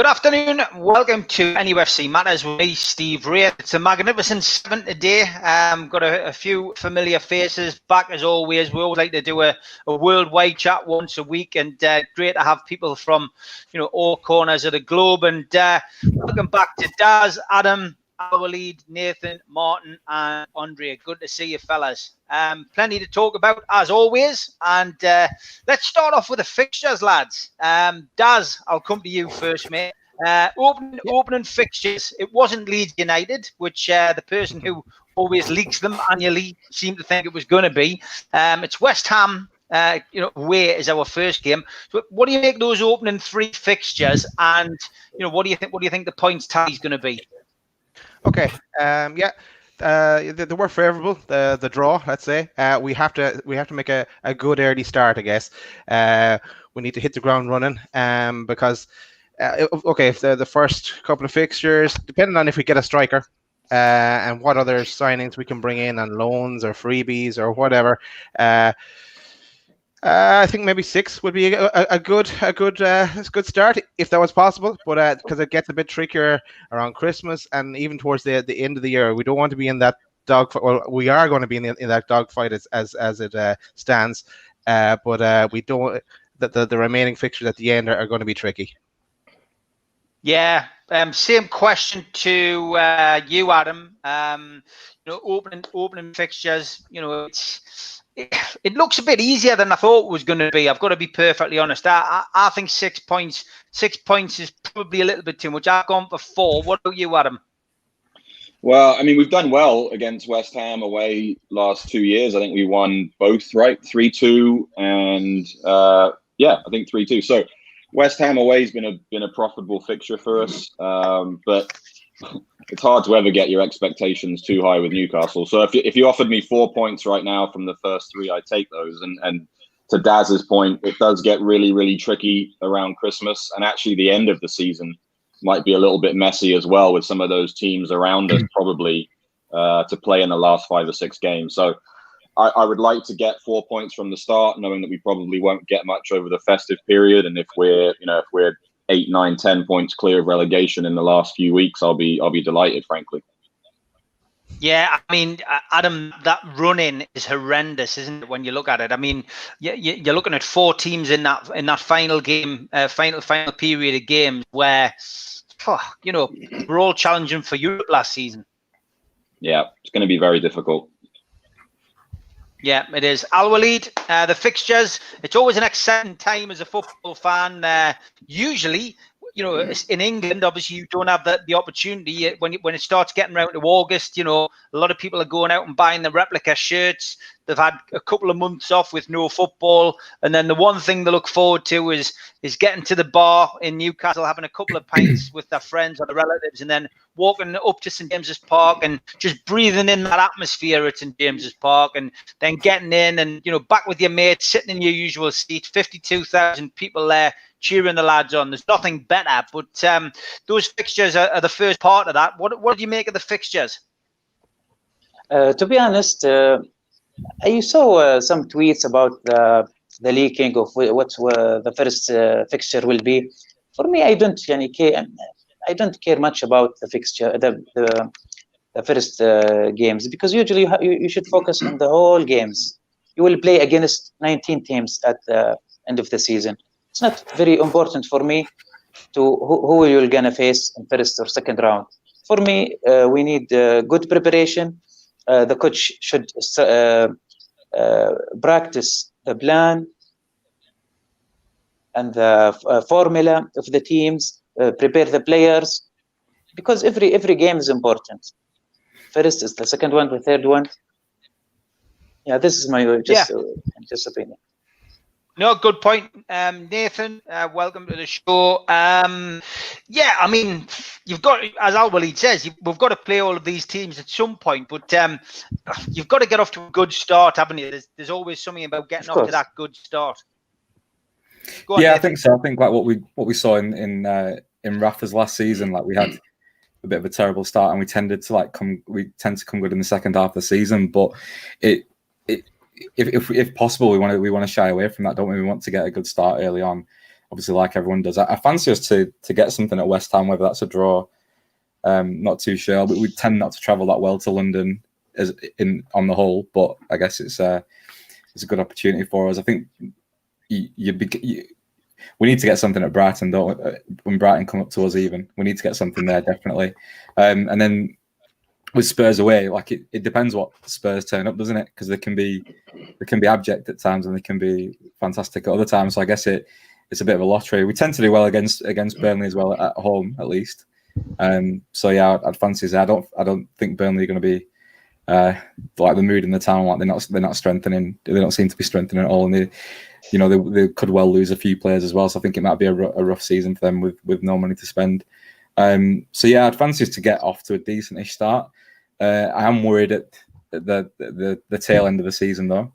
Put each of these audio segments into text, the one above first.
Good afternoon. Welcome to NUFC Matters with me, Steve Wraith. It's a magnificent 7 today. Got a few familiar faces back as always. We always like to do a worldwide chat once a week, and great to have people from all corners of the globe. And welcome back to Daz, Adam, our lead, Nathan, Martin, and Andre. Good to see you, fellas. Plenty to talk about as always, and let's start off with the fixtures, lads. Daz, I'll come to you first, mate. Opening fixtures. It wasn't Leeds United, which the person who always leaks them annually seemed to think it was going to be. It's West Ham. Away is our first game. So, what do you make those opening 3 fixtures, and what do you think? What do you think the points tally is going to be? Okay. They were favourable. The draw, let's say. We have to make a good early start, I guess. We need to hit the ground running. Because if the first couple of fixtures, depending on if we get a striker, and what other signings we can bring in on loans or freebies or whatever. I think maybe 6 would be a good start if that was possible. But because it gets a bit trickier around Christmas and even towards the end of the year, we don't want to be in that dogfight. Well, we are going to be in that dogfight as it stands. But we don't. The remaining fixtures at the end are going to be tricky. Yeah. Same question to you, Adam. Opening fixtures. It looks a bit easier than I thought it was going to be. I've got to be perfectly honest. I think 6 points. 6 points is probably a little bit too much. I've gone for 4. What about you, Adam? Well, I mean, we've done well against West Ham away last 2 years. I think we won both, right? 3-2 and I think 3-2. So West Ham away has been a profitable fixture for us, but it's hard to ever get your expectations too high with Newcastle. So if you offered me 4 points right now from the first 3, I'd take those. And to Daz's point, it does get really, really tricky around Christmas, and actually the end of the season might be a little bit messy as well, with some of those teams around us probably to play in the last 5 or 6 games. So I would like to get 4 points from the start, knowing that we probably won't get much over the festive period. And if we're 8, 9, 10 points clear of relegation in the last few weeks, I'll be delighted, frankly. Yeah, I mean, Adam, that run-in is horrendous, isn't it? When you look at it, I mean, you're looking at 4 teams in that final game, final period of games where, we're all challenging for Europe last season. Yeah, it's going to be very difficult. Yeah, it is. Al-Walid, the fixtures, it's always an exciting time as a football fan. Usually, in England, obviously, you don't have the opportunity when it starts getting around to August. A lot of people are going out and buying the replica shirts. They've had a couple of months off with no football, and then the one thing they look forward to is getting to the bar in Newcastle, having a couple of pints with their friends or their relatives, and then walking up to St James's Park and just breathing in that atmosphere at St James's Park, and then getting in and back with your mates, sitting in your usual seat, 52,000 people there cheering the lads on. There's nothing better, but those fixtures are the first part of that. What do you make of the fixtures? To be honest, you saw some tweets about the leaking of what the first fixture will be. For me, I don't care much about the fixture, the first games, because usually you should focus on the whole games. You will play against 19 teams at the end of the season. It's not very important for me to who you're gonna face in first or second round. For me, we need good preparation. The coach should practice the plan and the formula of the teams, prepare the players, because every game is important. First is the second one, the third one. Yeah, this is my just opinion. No, good point, Nathan. Welcome to the show. I mean, you've got, as Al-Walid says, we've got to play all of these teams at some point, but you've got to get off to a good start, haven't you? There's always something about getting off to that good start. Go on, Nathan. I think so. I think like what we saw in Rafa's last season, like we had a bit of a terrible start, and we tend to come good in the second half of the season, but if possible, we want to shy away from that, don't we? We want to get a good start early on, obviously, like everyone does. I fancy us to get something at West Ham, whether that's a draw. Not too sure, but we tend not to travel that well to London on the whole. But I guess it's a good opportunity for us. I think we need to get something at Brighton, don't we? When Brighton come up to us, even we need to get something there definitely. And then with Spurs away, like it depends what Spurs turn up, doesn't it? Because they can be abject at times and they can be fantastic at other times. So I guess it's a bit of a lottery. We tend to do well against Burnley as well at home, at least. So yeah, I'd fancy that. I don't think Burnley are going to be like the mood in the town. Like they're not strengthening. They don't seem to be strengthening at all, and they could well lose a few players as well. So I think it might be a rough season for them with no money to spend. So yeah, I'd fancy us to get off to a decentish start. I am worried at the tail end of the season though.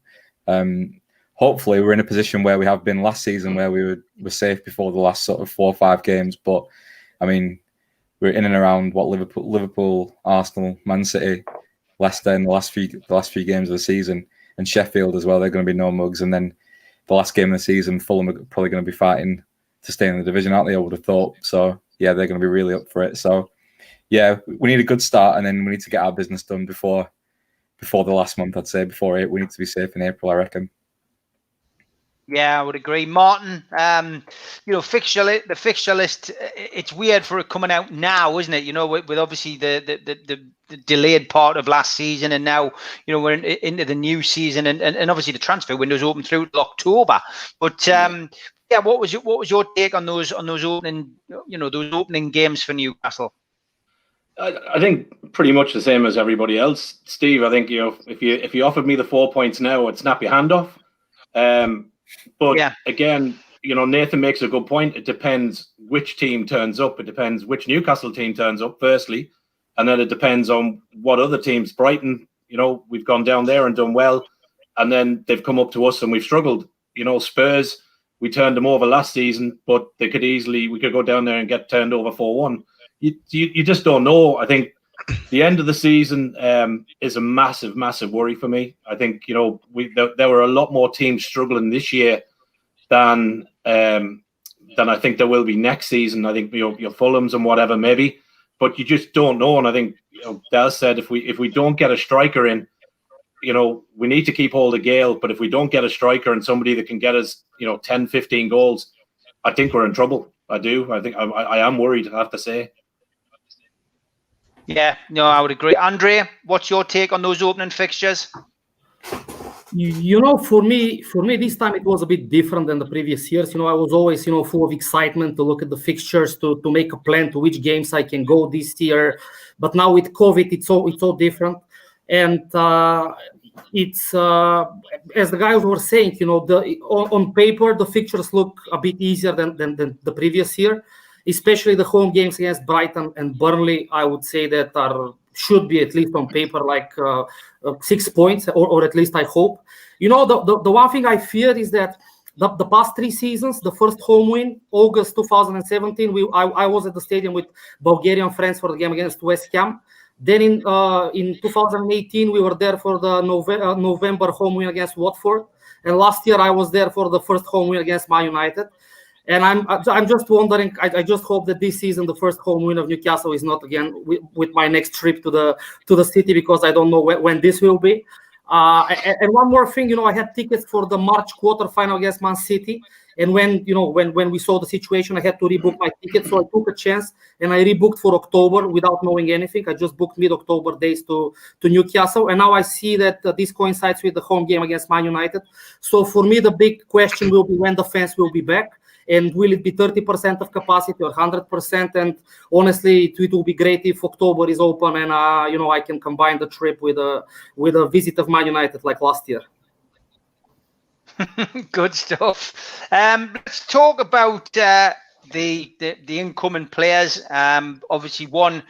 Hopefully we're in a position where we have been last season, where we were safe before the last sort of 4 or 5 games. But I mean, we're in and around what Liverpool, Arsenal, Man City, Leicester in the last few games of the season, and Sheffield as well. They're going to be no mugs, and then the last game of the season, Fulham are probably going to be fighting to stay in the division, aren't they? I would have thought. So yeah, they're going to be really up for it. So yeah, we need a good start, and then we need to get our business done before the last month. I'd say we need to be safe in April, I reckon. Yeah, I would agree, Martin. The fixture list. It's weird for it coming out now, isn't it? With obviously the delayed part of last season, and now we're into the new season, and obviously the transfer window's open through October. But yeah, what was your take on those opening games for Newcastle? I think pretty much the same as everybody else, Steve. I think if you offered me the 4 points now, I'd snap your hand off. But yeah, again, Nathan makes a good point. It depends which team turns up. It depends which Newcastle team turns up, firstly. And then it depends on what other teams. Brighton, we've gone down there and done well. And then they've come up to us and we've struggled. Spurs, we turned them over last season, but we could go down there and get turned over 4-1. You just don't know. I think the end of the season is a massive, massive worry for me. I think there were a lot more teams struggling this year than I think there will be next season. I think your Fulhams and whatever maybe, but you just don't know. And I think Dal said if we don't get a striker in, we need to keep hold of Gale. But if we don't get a striker and somebody that can get us 10, 15 goals, I think we're in trouble. I do. I think I am worried, I have to say. Yeah, no, I would agree. Andre, what's your take on those opening fixtures? For me, this time it was a bit different than the previous years. I was always, full of excitement to look at the fixtures, to make a plan to which games I can go this year. But now with COVID, it's all different. And it's as the guys were saying, on paper the fixtures look a bit easier than the previous year. Especially the home games against Brighton and Burnley, I would say that should be, at least on paper, like 6 points, or at least I hope. The one thing I fear is that the past 3 seasons, the first home win, August 2017, I was at the stadium with Bulgarian friends for the game against West Ham. Then in 2018, we were there for the November home win against Watford. And last year, I was there for the first home win against Man United. And I'm just wondering. I just hope that this season the first home win of Newcastle is not again with my next trip to the city, because I don't know when this will be. And one more thing, I had tickets for the March quarterfinal against Man City, and when we saw the situation, I had to rebook my ticket. So I took a chance and I rebooked for October without knowing anything. I just booked mid-October days to Newcastle, and now I see that this coincides with the home game against Man United. So for me, the big question will be when the fans will be back. And will it be 30% of capacity or 100%? And honestly, it will be great if October is open and I can combine the trip with a visit of Man United like last year. Good stuff. Let's talk about the incoming players. Obviously, one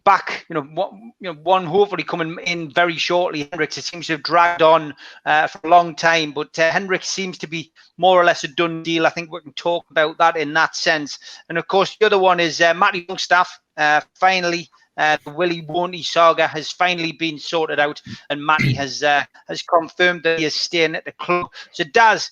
back, one hopefully coming in very shortly. Hendricks, it seems to have dragged on for a long time, but Hendricks seems to be more or less a done deal. I think we can talk about that in that sense. And of course, the other one is Matty Longstaff. Finally, the Willie Won't saga has finally been sorted out, and Matty has confirmed that he is staying at the club. So, Daz,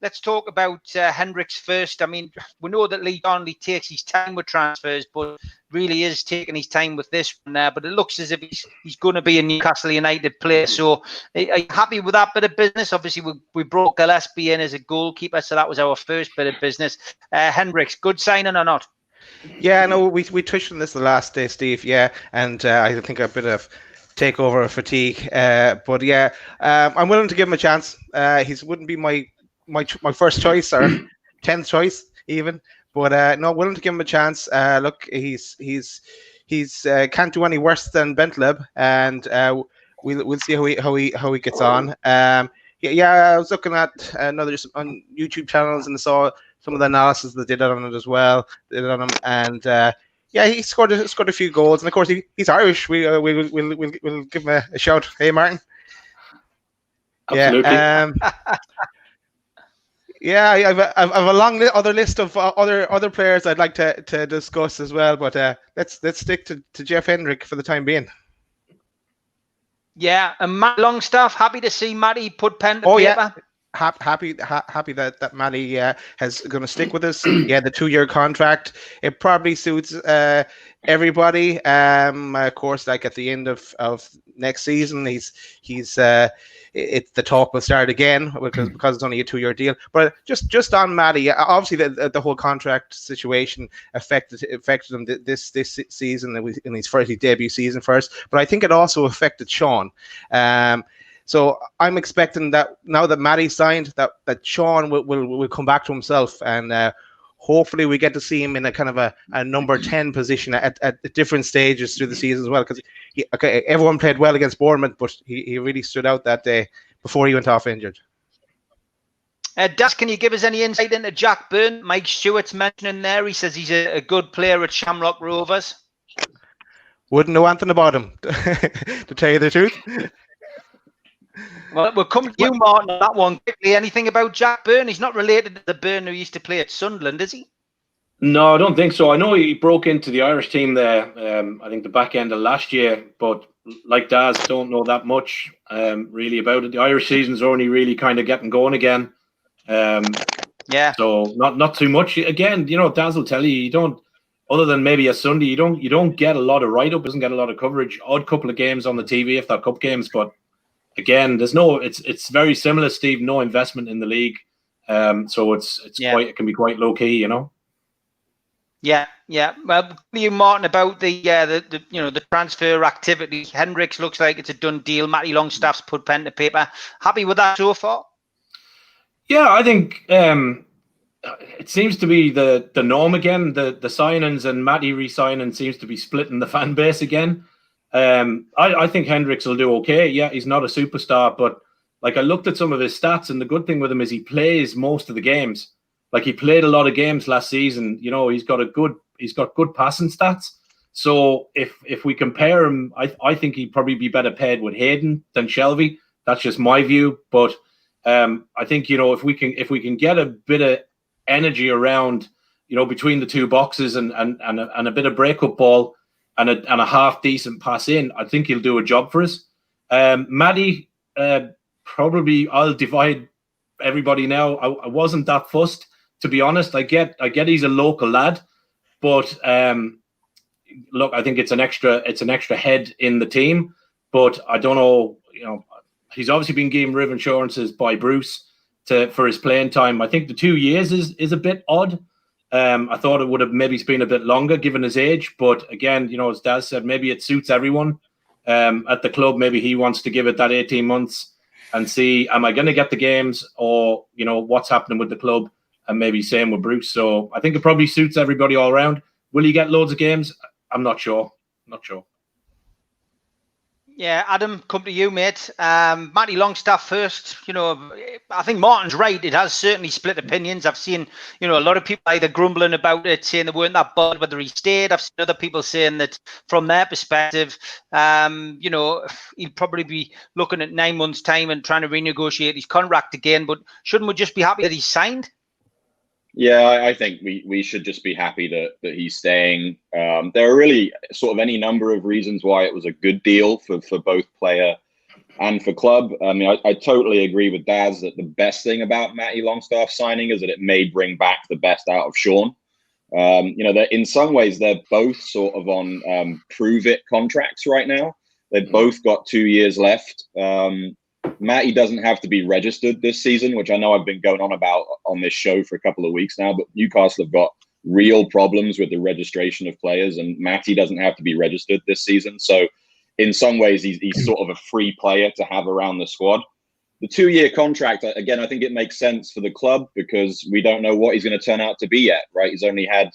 let's talk about Hendricks first. I mean, we know that Lee Donnelly takes his time with transfers, but really is taking his time with this one there. But it looks as if he's going to be a Newcastle United player. So are you happy with that bit of business? Obviously, we brought Gillespie in as a goalkeeper, so that was our first bit of business. Hendricks, good signing or not? Yeah, no, we touched on this the last day, Steve. Yeah, and I think a bit of takeover fatigue. But yeah, I'm willing to give him a chance. He wouldn't be my first choice or 10th choice even, but no, willing to give him a chance. Look, he's can't do any worse than Bentleb, and we'll see how he gets on. Yeah, I was looking at another on YouTube channels and saw some of the analysis they did on it as well. Did on him, and yeah, he scored a few goals, and of course he's Irish. We'll give him a shout. Hey, Martin. Absolutely. Yeah. Yeah, I've a long other list of other players I'd like to discuss as well, but let's stick to Jeff Hendrick for the time being. Yeah, and Matt Longstaff, happy to see Matty put pen to paper. Yeah. Happy that Matty has going to stick with us. Yeah, the 2-year contract. It probably suits everybody. Of course, like at the end of next season, it's the talk will start again because it's only a 2-year deal. But just on Matty, obviously the whole contract situation affected him this season in his first debut season first. But I think it also affected Sean. So I'm expecting that now that Matty signed, that Sean will come back to himself, and hopefully we get to see him in a kind of a number 10 position at different stages through the season as well. Because everyone played well against Bournemouth, but he really stood out that day before he went off injured. Das, can you give us any insight into Jack Byrne? Mike Stewart's mentioning there. He says he's a good player at Shamrock Rovers. Wouldn't know anything about him, to tell you the truth. Well, we'll come to you, Martin, on that one quickly. Anything about Jack Byrne? He's not related to the Byrne who used to play at Sunderland, is he? No, I don't think so. I know he broke into the Irish team there, I think the back end of last year, but like Daz, don't know that much really about it. The Irish season's only really kind of getting going again. Yeah. So not too much. Again, Daz will tell you don't, other than maybe a Sunday, you don't get a lot of write-up, doesn't get a lot of coverage. Odd couple of games on the TV if they're cup games, but again, it's very similar, Steve. No investment in the league, so it can be quite low key, Yeah. Well, you, Martin, about the transfer activity. Hendricks looks like it's a done deal. Matty Longstaff's put pen to paper. Happy with that so far? Yeah, I think it seems to be the norm again. The signings and Matty re-signing seems to be splitting the fan base again. I think Hendricks will do okay. Yeah, he's not a superstar, but like I looked at some of his stats, and the good thing with him is he plays most of the games. Like he played a lot of games last season. He's got good passing stats. So if we compare him, I think he'd probably be better paired with Hayden than Shelvey. That's just my view. But I think if we can get a bit of energy around, between the two boxes and a bit of breakup ball. And a half decent pass in, I think he'll do a job for us. Matty, probably I'll divide everybody now. I wasn't that fussed, to be honest. I get he's a local lad, but look, I think it's an extra head in the team. But I don't know, he's obviously been given riv insurances by Bruce for his playing time. I think the 2 years is a bit odd. I thought it would have maybe been a bit longer given his age, but again, as Daz said, maybe it suits everyone at the club. Maybe he wants to give it that 18 months and see, am I going to get the games, or what's happening with the club, and maybe same with Bruce. So I think it probably suits everybody all around. Will he get loads of games? I'm not sure. Yeah, Adam, come to you, mate. Matty Longstaff first. I think Martin's right. It has certainly split opinions. I've seen, a lot of people either grumbling about it, saying they weren't that bothered whether he stayed. I've seen other people saying that from their perspective, he'd probably be looking at 9 months' time and trying to renegotiate his contract again. But shouldn't we just be happy that he's signed? Yeah, I think we should just be happy that he's staying. There are really sort of any number of reasons why it was a good deal for both player and for club. I mean, I totally agree with Daz that the best thing about Matty Longstaff signing is that it may bring back the best out of Sean. In some ways, they're both sort of on prove-it contracts right now. They've both got 2 years left. Matty doesn't have to be registered this season, which I know I've been going on about on this show for a couple of weeks now, but Newcastle have got real problems with the registration of players, and Matty doesn't have to be registered this season. So in some ways, he's sort of a free player to have around the squad. The 2-year contract, again, I think it makes sense for the club because we don't know what he's going to turn out to be yet, right? He's only had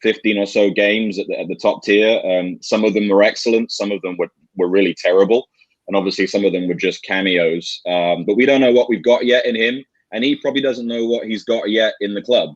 15 or so games at the top tier. Some of them were excellent. Some of them were really terrible. And obviously some of them were just cameos. But we don't know what we've got yet in him. And he probably doesn't know what he's got yet in the club.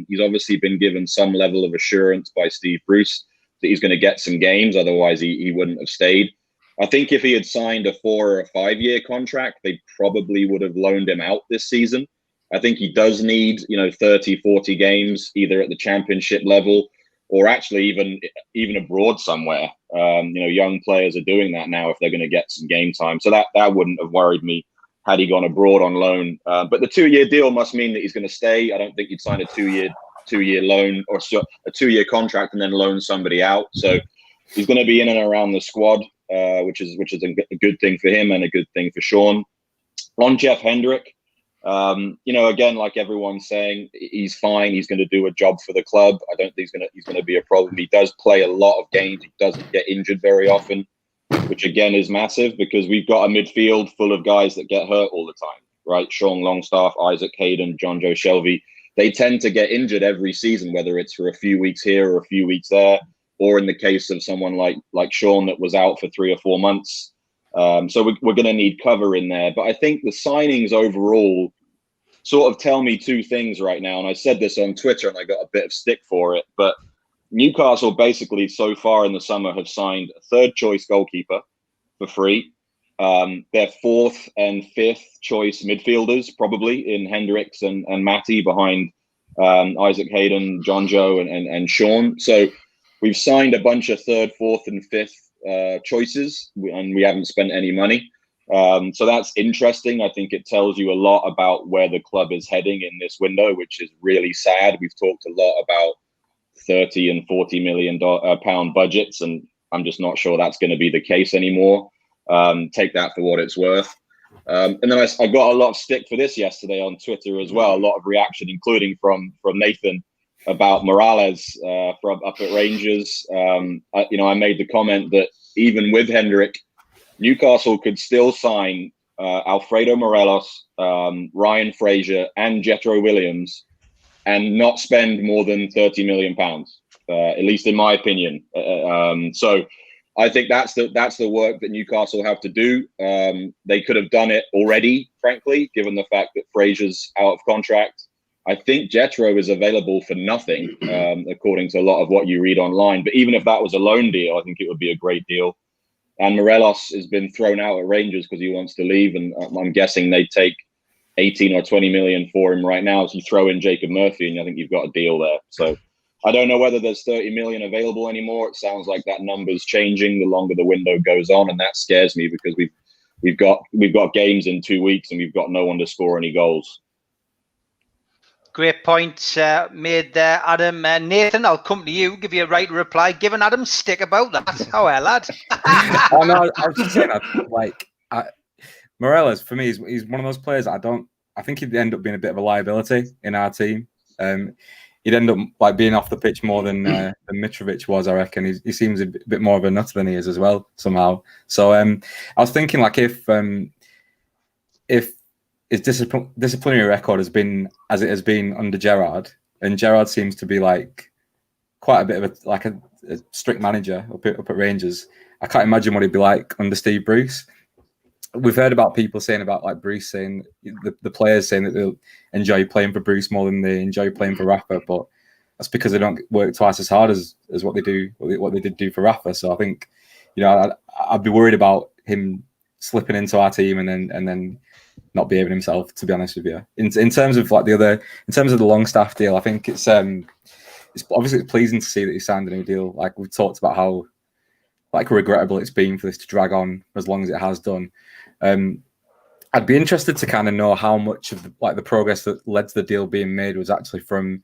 He's obviously been given some level of assurance by Steve Bruce that he's going to get some games. Otherwise, he wouldn't have stayed. I think if he had signed a 4 or a 5-year contract, they probably would have loaned him out this season. I think he does need, 30, 40 games, either at the championship level or actually even abroad somewhere. Young players are doing that now if they're going to get some game time. So that wouldn't have worried me had he gone abroad on loan. But the 2-year deal must mean that he's going to stay. I don't think you'd sign a two-year loan or a 2-year contract and then loan somebody out. So he's going to be in and around the squad, which is a good thing for him and a good thing for Sean. On Jeff Hendrick, again, like everyone's saying, he's fine. He's going to do a job for the club. I don't think he's going to be a problem. He does play a lot of games. He doesn't get injured very often, which again is massive because we've got a midfield full of guys that get hurt all the time, right? Sean Longstaff, Isaac Hayden, John Joe Shelby. They tend to get injured every season, whether it's for a few weeks here or a few weeks there, or in the case of someone like Sean that was out for 3 or 4 months. So we're going to need cover in there. But I think the signings overall sort of tell me 2 things right now. And I said this on Twitter and I got a bit of stick for it. But Newcastle basically so far in the summer have signed a 3rd choice goalkeeper for free. Their 4th and 5th choice midfielders, probably in Hendricks and Matty behind Isaac Hayden, John Joe and Sean. So we've signed a bunch of 3rd, 4th and 5th choices and we haven't spent any money. So that's interesting. I think it tells you a lot about where the club is heading in this window, which is really sad. We've talked a lot about 30 and 40 million pound budgets, and I'm just not sure that's going to be the case anymore. Take that for what it's worth. And then I got a lot of stick for this yesterday on Twitter as well. A lot of reaction, including from Nathan, about Morales from up at Rangers. I made the comment that even with Hendrick, Newcastle could still sign Alfredo Morelos, Ryan Fraser, and Jethro Williams, and not spend more than £30 million, at least in my opinion. So I think that's the work that Newcastle have to do. They could have done it already, frankly, given the fact that Fraser's out of contract. I think Jethro is available for nothing, according to a lot of what you read online. But even if that was a loan deal, I think it would be a great deal. And Morelos has been thrown out at Rangers because he wants to leave. And I'm guessing they'd take 18 or 20 million for him right now. So you throw in Jacob Murphy and I think you've got a deal there. So I don't know whether there's 30 million available anymore. It sounds like that number's changing the longer the window goes on. And that scares me because we've got games in 2 weeks and we've got no one to score any goals. Great point made there, Adam. Nathan, I'll come to you, give you a right reply. Giving Adam stick about that. How well, lad? Oh, no, I was just saying, Morelos, for me, he's one of those players I think he'd end up being a bit of a liability in our team. He'd end up being off the pitch more than Mitrovic was, I reckon. He seems a bit more of a nutter than he is as well, somehow. So I was thinking, if his disciplinary record has been as it has been under Gerrard, and Gerrard seems to be quite a bit of a strict manager up at Rangers. I can't imagine what he'd be like under Steve Bruce. We've heard about people saying about Bruce saying the players saying that they'll enjoy playing for Bruce more than they enjoy playing for Rafa, but that's because they don't work twice as hard as what they did do for Rafa. So I think I'd be worried about him slipping into our team and then not behaving himself, to be honest with you. In terms of in terms of the Longstaff deal, I think it's obviously pleasing to see that he signed a new deal. We've talked about how regrettable it's been for this to drag on as long as it has done. I'd be interested to kind of know how much of the progress that led to the deal being made was actually from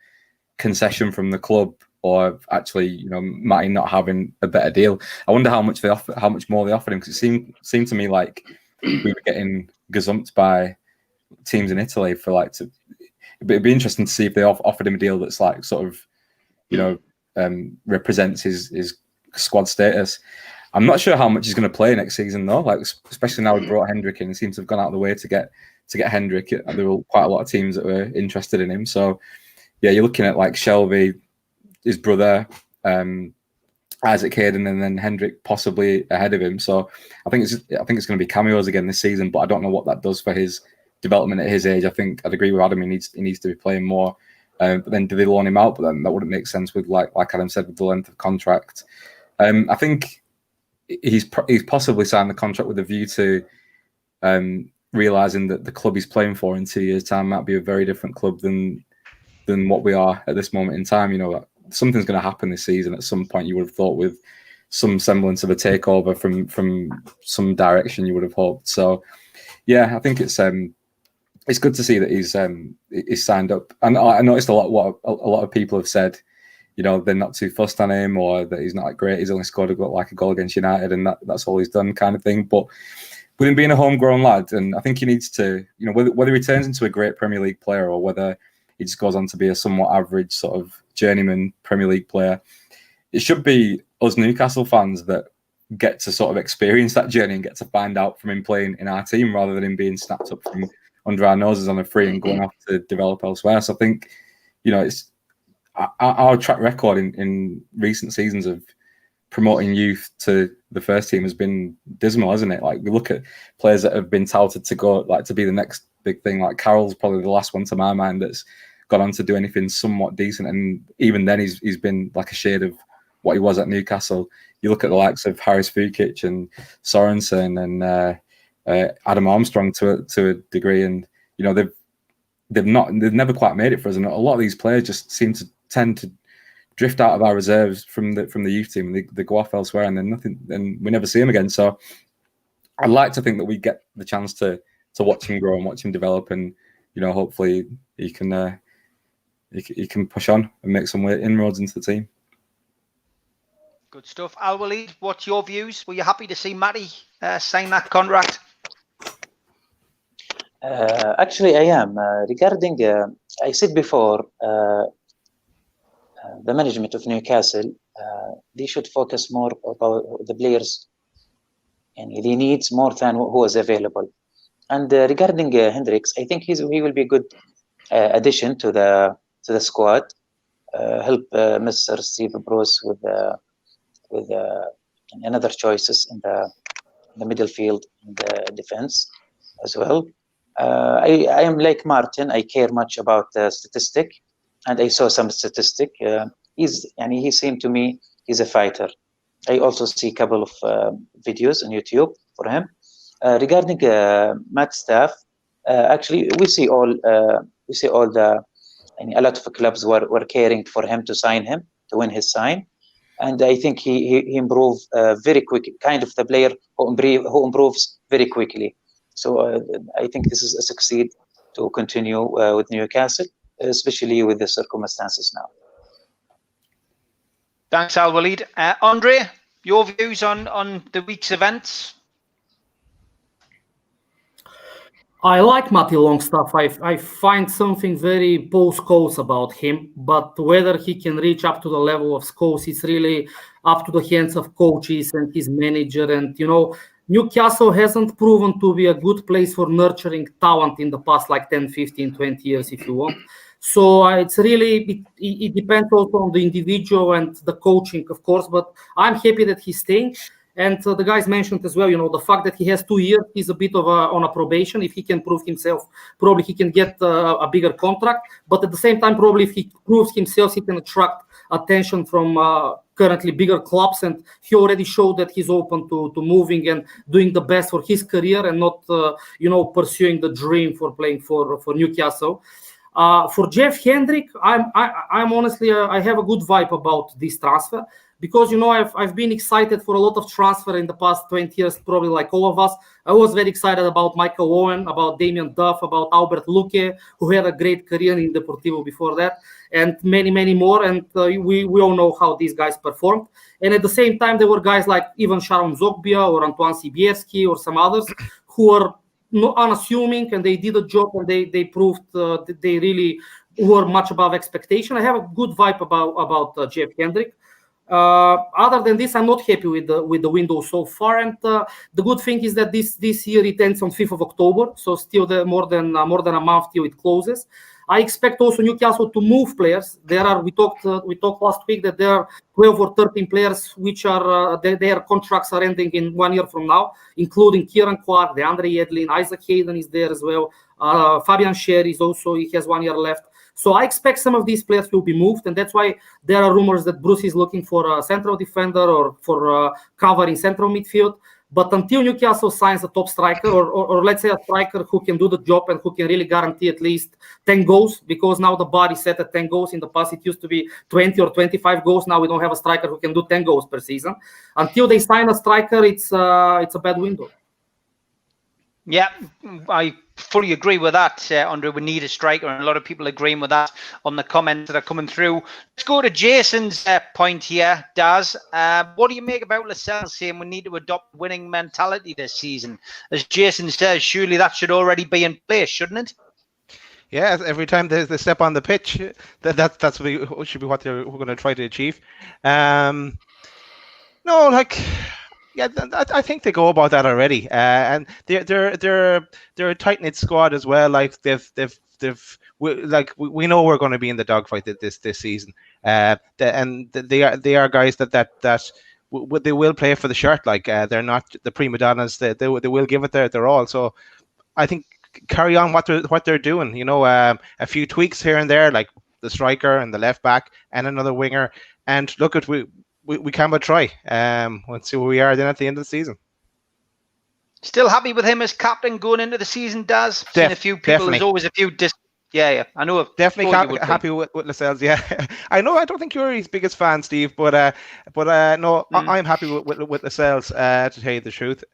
concession from the club, or actually, Matty not having a better deal. I wonder how much more they offered him, because it seemed to me like we were getting gazumped by teams in Italy for it'd be interesting to see if they offered him a deal that's represents his squad status. I'm not sure how much he's going to play next season though. Especially now we brought Hendrick in, he seems to have gone out of the way to get Hendrick. There were quite a lot of teams that were interested in him. So yeah, you're looking at Shelby, his brother, Isaac Hayden, and then Hendrick possibly ahead of him. So I think it's going to be cameos again this season, but I don't know what that does for his development at his age. I think I'd agree with Adam. He needs to be playing more. But then do they loan him out? But then that wouldn't make sense with like Adam said, with the length of contract. I think he's possibly signed the contract with a view to realizing that the club he's playing for in 2 years' time might be a very different club than what we are at this moment in time. Something's going to happen this season at some point. You would have thought, with some semblance of a takeover from some direction, you would have hoped. So yeah, I think it's good to see that he's signed up. And I noticed a lot of people have said, they're not too fussed on him, or that he's not great. He's only scored a goal against United, and that's all he's done, kind of thing. But with him being a homegrown lad, and I think he needs to, whether he turns into a great Premier League player or whether he just goes on to be a somewhat average sort of journeyman Premier League player, it should be us Newcastle fans that get to sort of experience that journey and get to find out from him playing in our team, rather than him being snapped up from under our noses on a free and going off to develop elsewhere. So I think, it's our track record in recent seasons of promoting youth to the first team has been dismal, hasn't it? We look at players that have been touted to go to be the next big thing. Carroll's probably the last one to my mind that's gone on to do anything somewhat decent, and even then he's been like a shade of what he was at Newcastle. You look at the likes of Haris Fukic and Sorensen and Adam Armstrong to a degree, and they've never quite made it for us. And a lot of these players just tend to drift out of our reserves from the youth team, and they go off elsewhere, and then we never see them again. So I'd like to think that we get the chance to watch him grow and watch him develop, and hopefully he can push on and make some inroads into the team. Good stuff. Al Walid, what's your views? Were you happy to see Matty sign that contract? Actually, I am. Regarding, I said before, the management of Newcastle, they should focus more about the players, and they need more than who was available. And regarding Hendricks, I think he will be a good addition to the squad. Help Mr. Steve Bruce with another choices in the middle field and the defense as well. I am like Martin. I care much about the statistic, and I saw some statistic. He seemed to me he's a fighter. I also see a couple of videos on YouTube for him. Regarding Matt Staff, actually we see all the a lot of clubs were caring for him to sign him, to win his sign, and I think he improved very quick. Kind of the player who improves very quickly. So I think this is a succeed to continue with Newcastle, especially with the circumstances now. Thanks, Al Walid. Andre, your views on the week's events? I like Matty Longstaff. I find something very both Scholes about him, but whether he can reach up to the level of Scholes, it's really up to the hands of coaches and his manager. And, Newcastle hasn't proven to be a good place for nurturing talent in the past, 10, 15, 20 years, if you want. So it's really, it depends also on the individual and the coaching, of course, but I'm happy that he's staying. And the guys mentioned as well, the fact that he has 2 years, he's a bit of on a probation. If he can prove himself, probably he can get a bigger contract. But at the same time, probably if he proves himself, he can attract attention from currently bigger clubs. And he already showed that he's open to moving and doing the best for his career and not, pursuing the dream for playing for Newcastle. For Jeff Hendrick, I'm honestly, I have a good vibe about this transfer, because I've been excited for a lot of transfer in the past 20 years, probably like all of us. I was very excited about Michael Owen, about Damien Duff, about Albert Luque, who had a great career in Deportivo before that, and many more. And we all know how these guys performed. And at the same time, there were guys like even Sharon Zogbia or Antoine Sibierski or some others who are unassuming, and they did a job, and they proved that they really were much above expectation. I have a good vibe about Jeff Hendrick. Other than this, I'm not happy with the window so far. And the good thing is that this year it ends on 5th of October, so still more than a month till it closes. I expect also Newcastle to move players. We talked last week that there are 12 or 13 players which are their contracts are ending in 1 year from now, including Kieran Clark, DeAndre Yedlin, Isaac Hayden is there as well. Fabian Scher is also, he has 1 year left. So I expect some of these players will be moved, and that's why there are rumors that Bruce is looking for a central defender or for cover in central midfield. But until Newcastle signs a top striker, or let's say a striker who can do the job and who can really guarantee at least 10 goals, because now the bar is set at 10 goals. In the past, it used to be 20 or 25 goals. Now we don't have a striker who can do 10 goals per season. Until they sign a striker, it's a bad window. Yeah, I fully agree with that, Andre. We need a striker, and a lot of people agreeing with that on the comments that are coming through. Let's go to Jason's point here, Daz. What do you make about Lascelles saying we need to adopt winning mentality this season? As Jason says, surely that should already be in place, shouldn't it? Yeah, every time they step on the pitch, that's what should be what we're going to try to achieve. No, like. Yeah, I think they go about that already, and they're a tight knit squad as well. Like we know we're going to be in the dogfight this season, and they are guys that they will play for the shirt. Like they're not the prima donnas. They will give it their all. So I think carry on what they're doing. A few tweaks here and there, like the striker and the left back and another winger, and look at we can but try. Let's see where we are then at the end of the season. Still happy with him as captain going into the season, Daz? Seen a few people. Definitely. There's always a few. Yeah. I know. Definitely happy with Lascelles. Yeah, I know. I don't think you're his biggest fan, Steve, but no, I'm happy with Lascelles. To tell you the truth,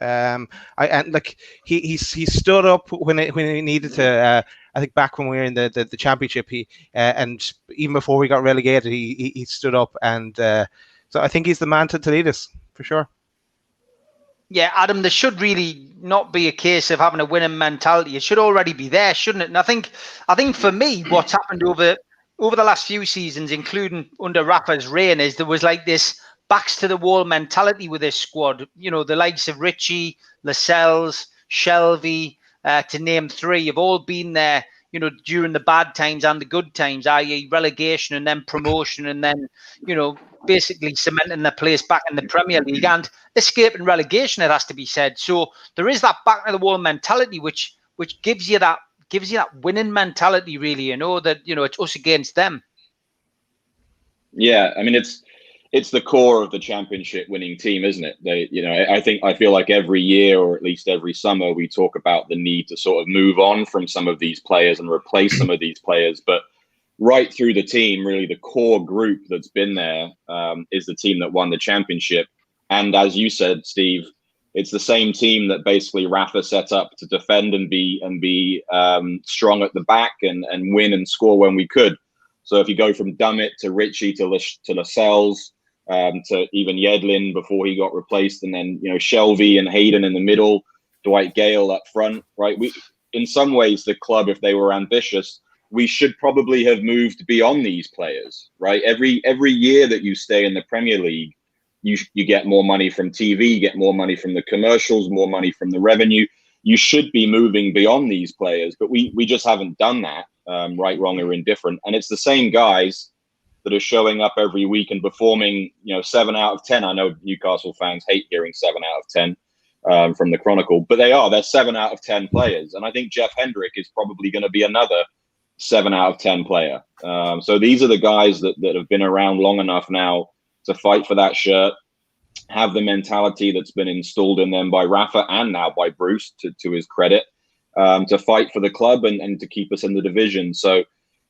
he stood up when he needed to. I think back when we were in the championship, and even before we got relegated, he stood up, and so I think he's the man to lead us for sure. Yeah, Adam, there should really not be a case of having a winning mentality. It should already be there, shouldn't it? And I think for me, what's happened over the last few seasons, including under Rafa's reign, is there was like this backs to the wall mentality with this squad. The likes of Richie, Lascelles, Shelvey, to name three, have all been there, during the bad times and the good times, i.e. relegation and then promotion and then, basically cementing their place back in the Premier League and escaping relegation, it has to be said. So there is that back to the wall mentality, which gives you that winning mentality, really, that, it's us against them. Yeah, I mean, it's the core of the championship winning team, isn't it? I feel like every year, or at least every summer, we talk about the need to sort of move on from some of these players and replace some of these players. But right through the team, really the core group that's been there is the team that won the championship. And as you said, Steve, it's the same team that basically Rafa set up to defend and be strong at the back and win and score when we could. So if you go from Dummett to Richie to Lascelles, to even Yedlin before he got replaced, and then Shelvey and Hayden in the middle, Dwight Gale up front, right? In some ways, the club, if they were ambitious, we should probably have moved beyond these players, right? Every year that you stay in the Premier League, you get more money from TV, you get more money from the commercials, more money from the revenue. You should be moving beyond these players, but we just haven't done that, right, wrong, or indifferent. And it's the same guys that are showing up every week and performing, 7 out of 10. I know Newcastle fans hate hearing 7 out of 10 from the Chronicle, but they're 7 out of 10 players. And I think Jeff Hendrick is probably going to be another 7 out of 10 player. So these are the guys that have been around long enough now to fight for that shirt, have the mentality that's been installed in them by Rafa and now by Bruce, to his credit, to fight for the club and to keep us in the division. So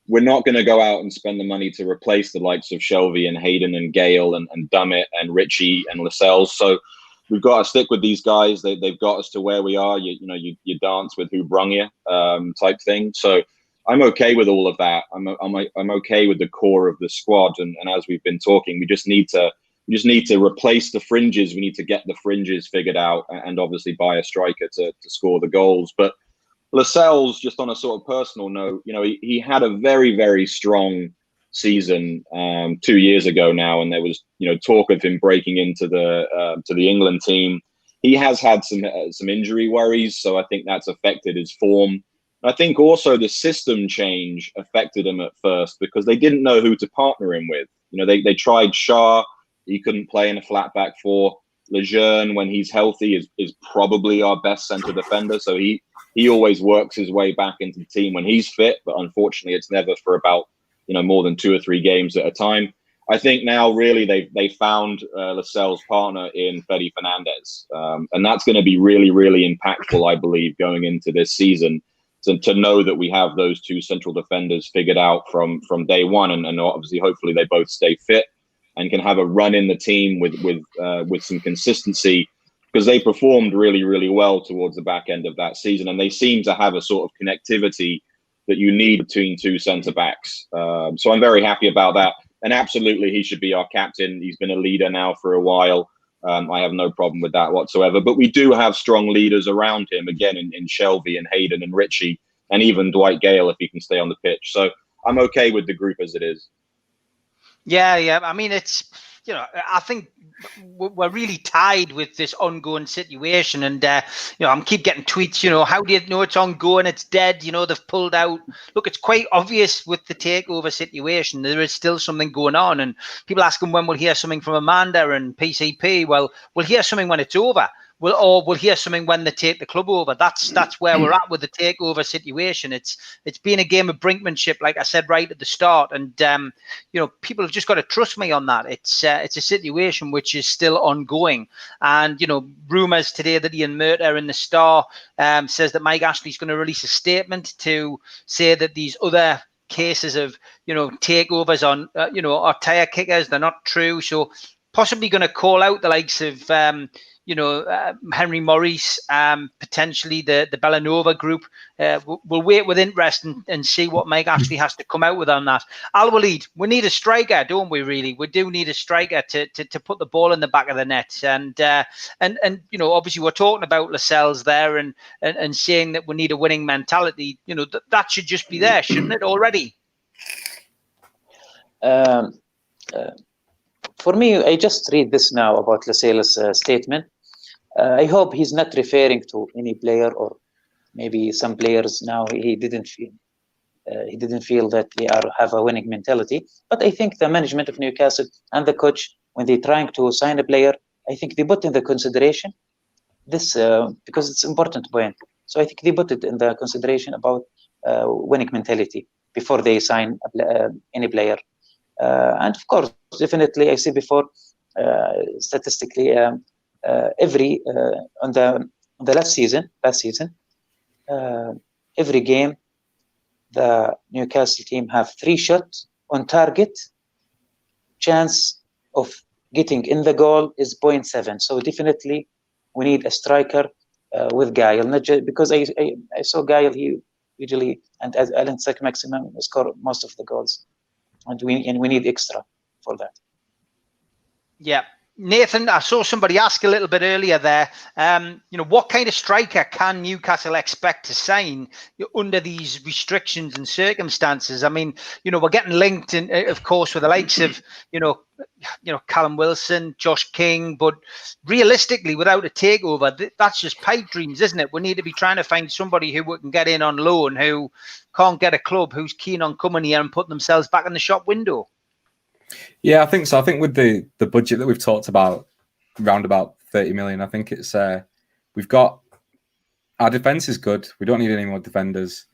we're not going to go out and spend the money to replace the likes of Shelby and Hayden and Gale and Dummett and Richie and Lascelles. So we've got to stick with these guys. They've got us to where we are. You dance with who brung you type thing. So I'm okay with all of that. I'm okay with the core of the squad. And as we've been talking, we just need to replace the fringes. We need to get the fringes figured out and obviously buy a striker to score the goals. But Lascelles, just on a sort of personal note, he had a very, very strong season 2 years ago now, and there was talk of him breaking into the England team. He has had some injury worries, so I think that's affected his form. I think also the system change affected him at first because they didn't know who to partner him with. They tried Shah. He couldn't play in a flat back four. Lejeune, when he's healthy, is probably our best centre defender. So he always works his way back into the team when he's fit. But unfortunately, it's never for about more than 2 or 3 games at a time. I think now really they found Lascelles' partner in Fede Fernandez, and that's going to be really, really impactful, I believe, going into this season. To know that we have those 2 central defenders figured out from day one, and obviously, hopefully, they both stay fit and can have a run in the team with some consistency, because they performed really, really well towards the back end of that season, and they seem to have a sort of connectivity that you need between 2 centre backs. So I'm very happy about that, and absolutely, he should be our captain. He's been a leader now for a while. I have no problem with that whatsoever. But we do have strong leaders around him, again, in Shelby and Hayden and Richie, and even Dwight Gale if he can stay on the pitch. So I'm okay with the group as it is. Yeah. I mean, it's, I think we're really tied with this ongoing situation. And, I'm keep getting tweets, how do you know it's ongoing? It's dead. They've pulled out. Look, it's quite obvious with the takeover situation. There is still something going on. And people asking when we'll hear something from Amanda and PCP. Well, we'll hear something when it's over. We'll hear something when they take the club over. That's where we're at with the takeover situation. It's been a game of brinkmanship, like I said right at the start, and people have just got to trust me on that. It's a situation which is still ongoing, and rumours today that Ian Murter in the Star says that Mike Ashley's going to release a statement to say that these other cases of takeovers on are tire kickers. They're not true. So possibly going to call out the likes of Henry Maurice, potentially the Bellanova group. We'll wait with interest and see what Mike Ashley has to come out with on that. Al Walid, we need a striker, don't we? Really, we do need a striker to put the ball in the back of the net. And obviously we're talking about Lascelles there and saying that we need a winning mentality. That should just be there, shouldn't it? Already. For me, I just read this now about Lascelles' statement. I hope he's not referring to any player, or maybe some players now he didn't feel that they have a winning mentality. But I think the management of Newcastle and the coach, when they're trying to sign a player, I think they put in the consideration this because it's important point. So I think they put it in the consideration about winning mentality before they sign any player. And of course, definitely, I said before, statistically, every on the last season, every game, the Newcastle team have 3 shots on target. Chance of getting in the goal is 0.7. So definitely, we need a striker with Gael. Not just because I saw Gael, he usually, and as Alan Sack-Maximum score most of the goals. And we need extra for that. Yeah. Nathan, I saw somebody ask a little bit earlier there, what kind of striker can Newcastle expect to sign under these restrictions and circumstances? I mean, we're getting linked, of course, with the likes of, Callum Wilson, Josh King, but realistically, without a takeover, that's just pipe dreams, isn't it? We need to be trying to find somebody who we can get in on loan, who can't get a club, who's keen on coming here and putting themselves back in the shop window. Yeah, I think so. I think with the budget that we've talked about, around about 30 million, I think it's we've got our defense is good. We don't need any more defenders.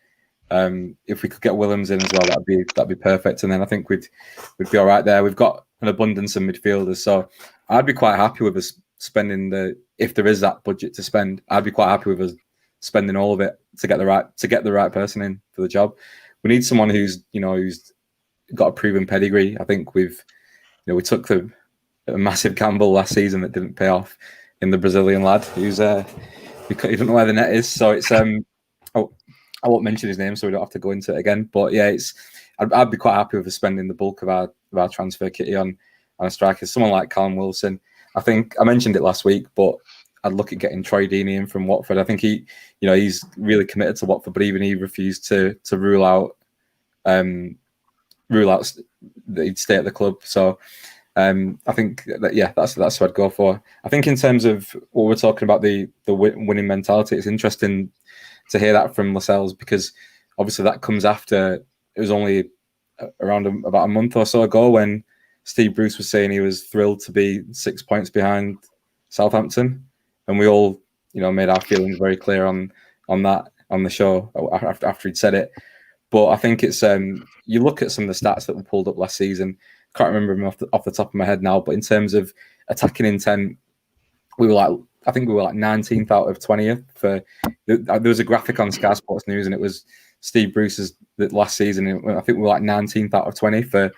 If we could get Willems in as well, that'd be perfect. And then I think we'd be all right there. We've got an abundance of midfielders, so I'd be quite happy with us spending if there is that budget to spend. I'd be quite happy with us spending all of it to get the right person in for the job. need someone who's got a proven pedigree. I think we took a massive gamble last season that didn't pay off in the Brazilian lad who's you don't know where the net is. So it's I won't mention his name so we don't have to go into it again. But yeah, I'd be quite happy with spending the bulk of our transfer kitty on a striker, someone like Callum Wilson. I think I mentioned it last week, but I'd look at getting Troy Deeney in from Watford. I think he's really committed to Watford, but even he refused to rule out that he'd stay at the club. So I think that's what I'd go for. I think in terms of what we're talking about, the winning mentality, it's interesting to hear that from Lascelles, because obviously that comes after, it was only around about a month or so ago when Steve Bruce was saying he was thrilled to be 6 points behind Southampton, and we all made our feelings very clear on that on the show after he'd said it. But I think it's you look at some of the stats that were pulled up last season. Can't remember them off the top of my head now, but in terms of attacking intent, we were like 19th out of 20th. There was a graphic on Sky Sports News, and it was Steve Bruce's last season. I think we were like 19th out of 20 for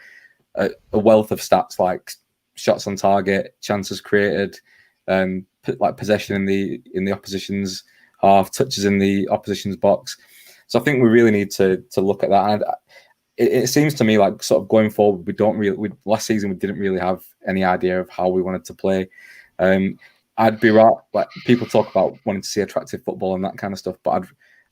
a wealth of stats like shots on target, chances created, like possession in the opposition's half, touches in the opposition's box. So I think we really need to look at that. And it seems to me like sort of going forward, last season we didn't really have any idea of how we wanted to play. I'd be right, like people talk about wanting to see attractive football and that kind of stuff, but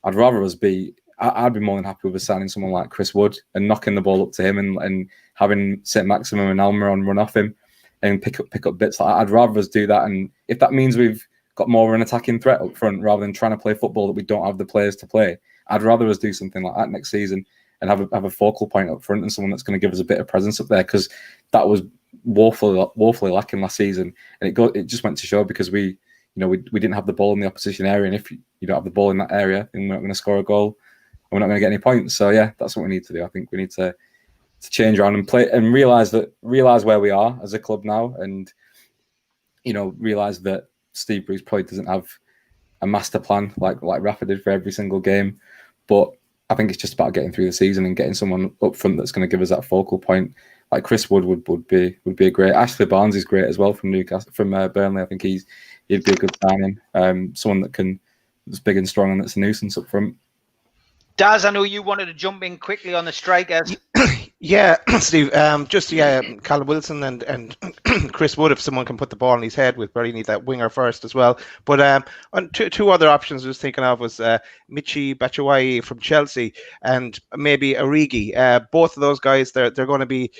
I'd rather us be. I'd be more than happy with signing someone like Chris Wood and knocking the ball up to him and having St. Maximum and Almiron run off him and pick up bits. I'd rather us do that, and if that means we've got more of an attacking threat up front rather than trying to play football that we don't have the players to play, I'd rather us do something like that next season and have a focal point up front and someone that's going to give us a bit of presence up there, because that was woefully lacking last season, and it just went to show because we didn't have the ball in the opposition area, and if you don't have the ball in that area, then we're not going to score a goal. We're not going to get any points. So yeah, that's what we need to do. I think we need to change around and play and realize where we are as a club now, and realize that Steve Bruce probably doesn't have a master plan like Rafa did for every single game. But I think it's just about getting through the season and getting someone up front that's going to give us that focal point. Like Chris Wood would be a great. Ashley Barnes is great as well from Newcastle, from Burnley. I think he'd be a good signing. Someone that's big and strong and that's a nuisance up front. Daz, I know you wanted to jump in quickly on the strikers. Yeah, Steve. Callum Wilson and Chris Wood, if someone can put the ball in his head, we'd probably need that winger first as well. But on two other options I was thinking of was Michy Batshuayi from Chelsea and maybe Origi. Both of those guys, they're going to be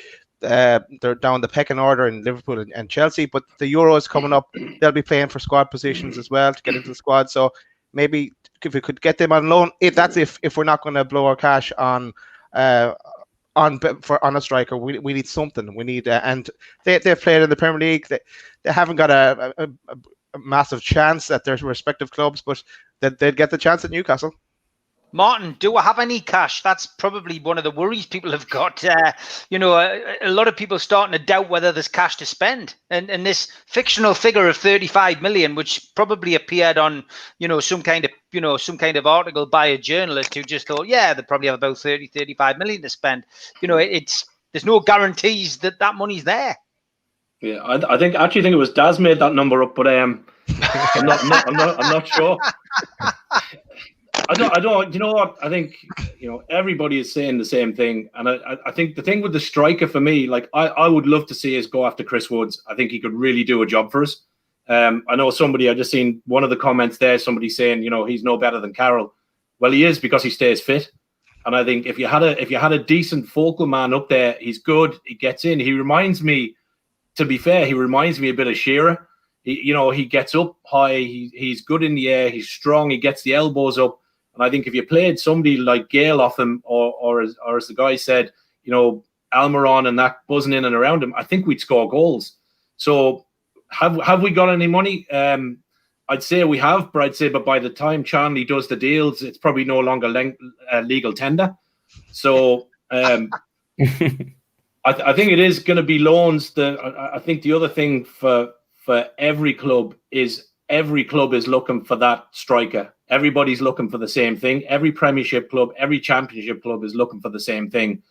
they're down the pecking order in Liverpool and Chelsea. But the Euro is coming up; they'll be playing for squad positions as well to get into the squad. So maybe if we could get them on loan, if we're not going to blow our cash on a striker, we need something. We need and they've played in the Premier League. They haven't got a massive chance at their respective clubs, but they'd get the chance at Newcastle. Martin, do I have any cash? That's probably one of the worries people have got. A lot of people starting to doubt whether there's cash to spend. And this fictional figure of 35 million, which probably appeared on, some kind of article by a journalist who just thought, yeah, they probably have about 35 million to spend. There's no guarantees that money's there. Yeah, I actually think it was Daz made that number up, but I'm not sure. I don't. You know what? I think everybody is saying the same thing, and I think the thing with the striker for me, like I would love to see us go after Chris Woods. I think he could really do a job for us. I know I just seen one of the comments there. Somebody saying he's no better than Carroll. Well, he is because he stays fit, and I think if you had a decent focal man up there, he's good. He gets in. He reminds me, to be fair, a bit of Shearer. He gets up high. He's good in the air. He's strong. He gets the elbows up. And I think if you played somebody like Gale off him, or as the guy said, Almiron and that buzzing in and around him, I think we'd score goals. So have we got any money? I'd say we have, but by the time Charnley does the deals, it's probably no longer legal tender. So I think it is going to be loans. I think the other thing for every club is every club is looking for that striker. Everybody's looking for the same thing. Every Premiership club, every Championship club is looking for the same thing.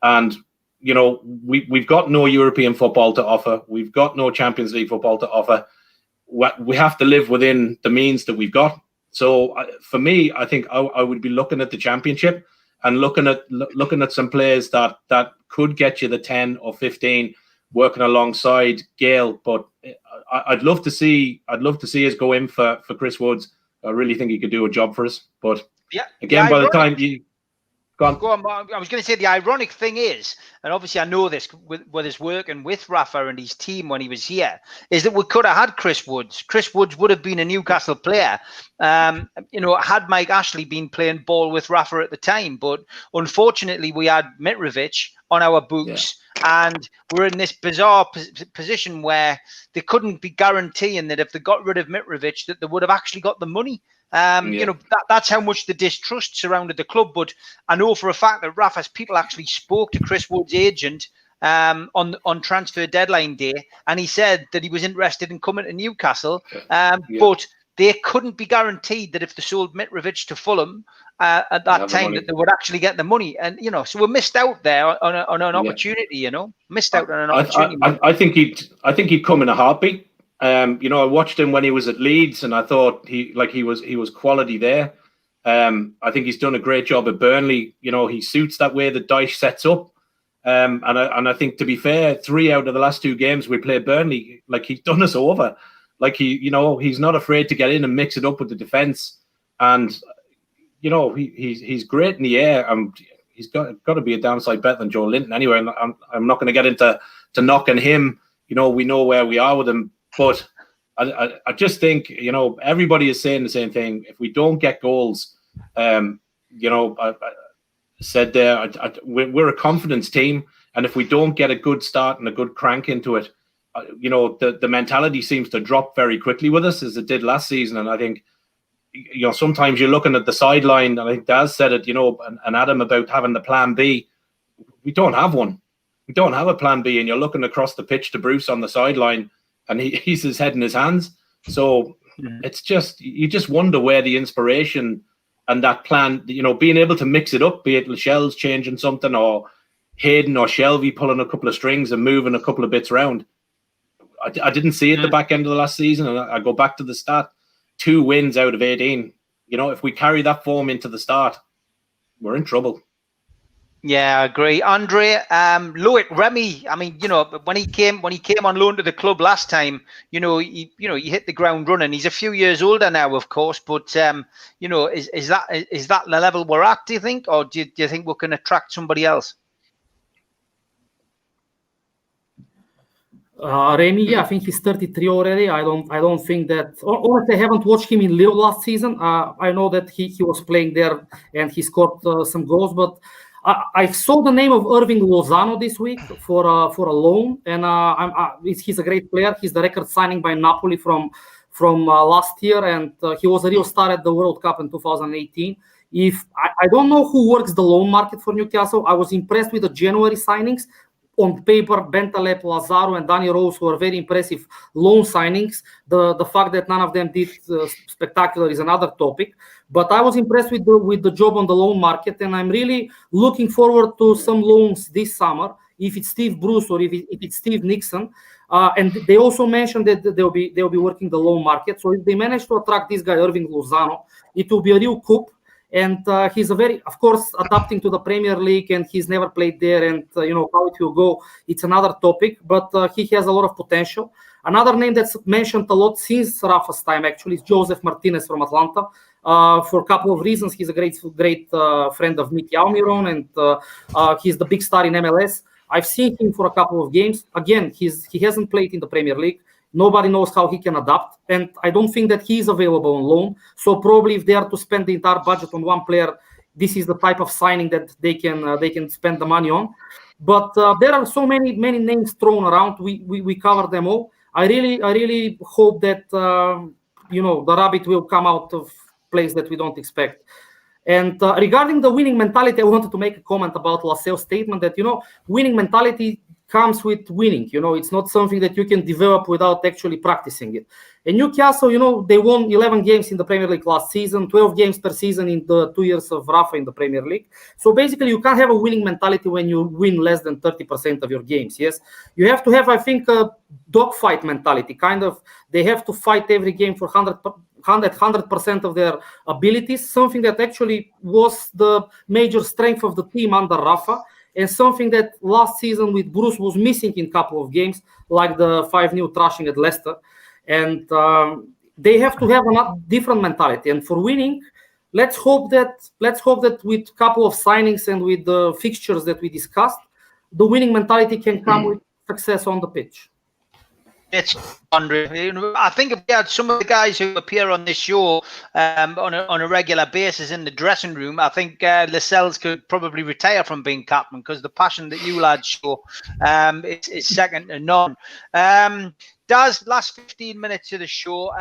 And, you know, we've got no European football to offer. We've got no Champions League football to offer. We have to live within the means that we've got. So for me, I think I would be looking at the Championship and looking at some players that could get you the 10 or 15 working alongside Gale. But I'd love to see us go in for Chris Woods. I really think he could do a job for us. But yeah, again, by the time you go on. I was going to say the ironic thing is, and obviously I know this with his working with Rafa and his team when he was here, is that we could have had Chris Woods. Chris Woods would have been a Newcastle player, you know, had Mike Ashley been playing ball with Rafa at the time. But unfortunately, we had Mitrovic on our books. Yeah. And we're in this bizarre position where they couldn't be guaranteeing that if they got rid of Mitrovic, that they would have actually got the money. You know, that's how much the distrust surrounded the club. But I know for a fact that Rafa's people actually spoke to Chris Wood's agent on transfer deadline day, and he said that he was interested in coming to Newcastle. But they couldn't be guaranteed that if they sold Mitrovic to Fulham at that time, that they would actually get the money. And, you know, so we missed out there on an opportunity, you know, missed out on an opportunity. I think he'd come in a heartbeat. You know, I watched him when he was at Leeds, and I thought he was quality there. I think he's done a great job at Burnley. You know, he suits that way that Dyche sets up. And I think, to be fair, 3 out of the last 2 games we played Burnley, like, he's done us over. Like, you know, he's not afraid to get in and mix it up with the defense. And, you know, he's great in the air. He's got to be a downside better than Joe Linton anyway. And I'm not going to get into knocking him. You know, we know where we are with him. But I just think, you know, everybody is saying the same thing. If we don't get goals, you know, I said there, we're a confidence team. And if we don't get a good start and a good crank into it, you know, the mentality seems to drop very quickly with us, as it did last season. And I think, you know, sometimes you're looking at the sideline, and I think Daz said it, you know, and Adam, about having the plan B. We don't have one. We don't have a plan B. And you're looking across the pitch to Bruce on the sideline, and he's his head in his hands. So it's just, you just wonder where the inspiration and that plan, you know, being able to mix it up, be it Lachelle's changing something, or Hayden or Shelby pulling a couple of strings and moving a couple of bits around. I didn't see it the back end of the last season, and I go back to the start. 2 wins out of 18. You know, if we carry that form into the start, we're in trouble. Yeah, I agree. Andre, Loic Remy, I mean, you know, when he came on loan to the club last time, you know, he hit the ground running. He's a few years older now, of course, but you know, is that the level we're at, do you think, or do you think we can attract somebody else? Remy, yeah, I think he's 33 already. I don't think that. Honestly, I haven't watched him in Lille last season. I know that he was playing there and he scored some goals, but I saw the name of Irving Lozano this week for a loan, and he's a great player. He's the record signing by Napoli from last year, and he was a real star at the World Cup in 2018. I don't know who works the loan market for Newcastle. I was impressed with the January signings. On paper, Bentaleb, Lazaro, and Danny Rose were very impressive loan signings. The fact that none of them did spectacular is another topic. But I was impressed with the job on the loan market, and I'm really looking forward to some loans this summer. If it's Steve Bruce or if it's Steve Nixon, and they also mentioned that they'll be working the loan market. So if they manage to attract this guy Irving Lozano, it will be a real coup. And he's of course, adapting to the Premier League, and he's never played there. And, you know, how it will go, it's another topic, but he has a lot of potential. Another name that's mentioned a lot since Rafa's time, actually, is Joseph Martinez from Atlanta. For a couple of reasons. He's a great friend of Mickey Almiron, and he's the big star in MLS. I've seen him for a couple of games. Again, he hasn't played in the Premier League. Nobody knows how he can adapt, and I don't think that he's available on loan. So probably if they are to spend the entire budget on one player, this is the type of signing that they can spend the money on. But there are so many names thrown around. We covered them all. I really hope that you know, the rabbit will come out of place that we don't expect. And regarding the winning mentality, I wanted to make a comment about Lascelles' statement that, you know, winning mentality comes with winning. It's not something that you can develop without actually practicing it. And Newcastle, they won 11 games in the Premier League last season, 12 games per season in the 2 years of Rafa in the Premier League. So basically, you can't have a winning mentality when you win less than 30% of your games. Yes, you have to have, I think, a dogfight mentality. Kind of, they have to fight every game for 100% of their abilities, something that actually was the major strength of the team under Rafa, and something that last season with Bruce was missing in a couple of games, like the 5-0 thrashing at Leicester. And they have to have a different mentality. And for winning, let's hope that with a couple of signings and with the fixtures that we discussed, the winning mentality can come with success on the pitch. It's Andre. I think if we had some of the guys who appear on this show on a regular basis in the dressing room, I think Lascelles could probably retire from being captain, because the passion that you lads show is second to none. Daz, last 15 minutes of the show.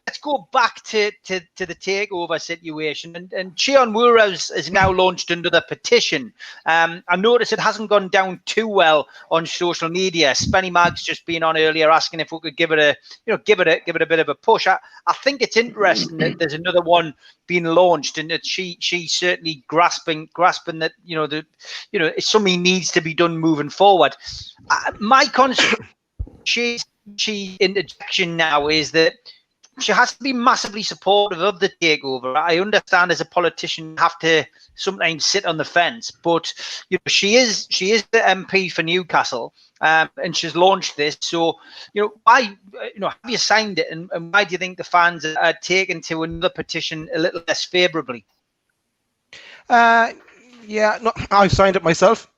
Let's go back to the takeover situation. And Cheon Wura is now launched under the petition. I noticed it hasn't gone down too well on social media. Spenny Mag's just been on earlier asking if we could give it a bit of a push. I think it's interesting that there's another one being launched, and that she's certainly grasping that something needs to be done moving forward. My concern, she interjection now is that she has to be massively supportive of the takeover. I understand as a politician you have to sometimes sit on the fence, but she is the MP for Newcastle, and she's launched this. So why have you signed it, and why do you think the fans are taken to another petition a little less favourably? Yeah, no, I signed it myself.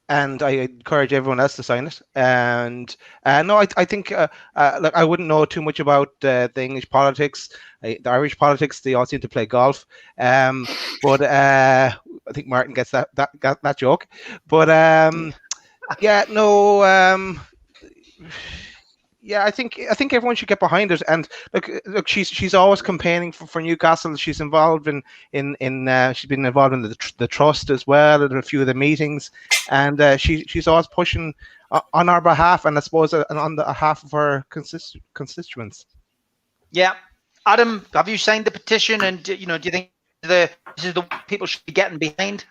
And I encourage everyone else to sign it. And no, I think look, I wouldn't know too much about the English politics. The Irish politics, they all seem to play golf. But I think Martin gets that joke. But yeah, no. Yeah, I think everyone should get behind it. And look, she's always campaigning for Newcastle. She's involved in she's been involved in the trust as well, at a few of the meetings, and she's always pushing on our behalf, and I suppose on the behalf of her constituents. Yeah, Adam, have you signed the petition? And do you think this is the people should be getting behind?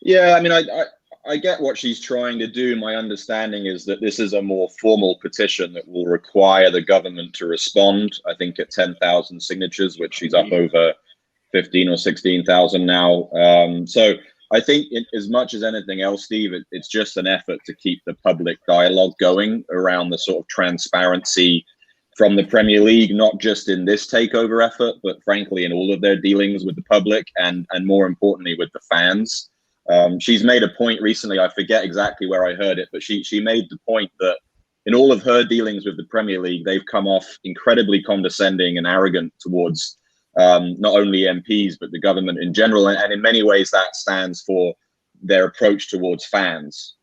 Yeah, I mean, I get what she's trying to do. My understanding is that this is a more formal petition that will require the government to respond. I think at 10,000 signatures, which she's up over 15 or 16,000 now. So I think as much as anything else, Steve, it's just an effort to keep the public dialogue going around the sort of transparency from the Premier League, not just in this takeover effort, but frankly in all of their dealings with the public, and more importantly with the fans. She's made a point recently, I forget exactly where I heard it, but she made the point that in all of her dealings with the Premier League, they've come off incredibly condescending and arrogant towards not only MPs, but the government in general. And in many ways, that stands for their approach towards fans.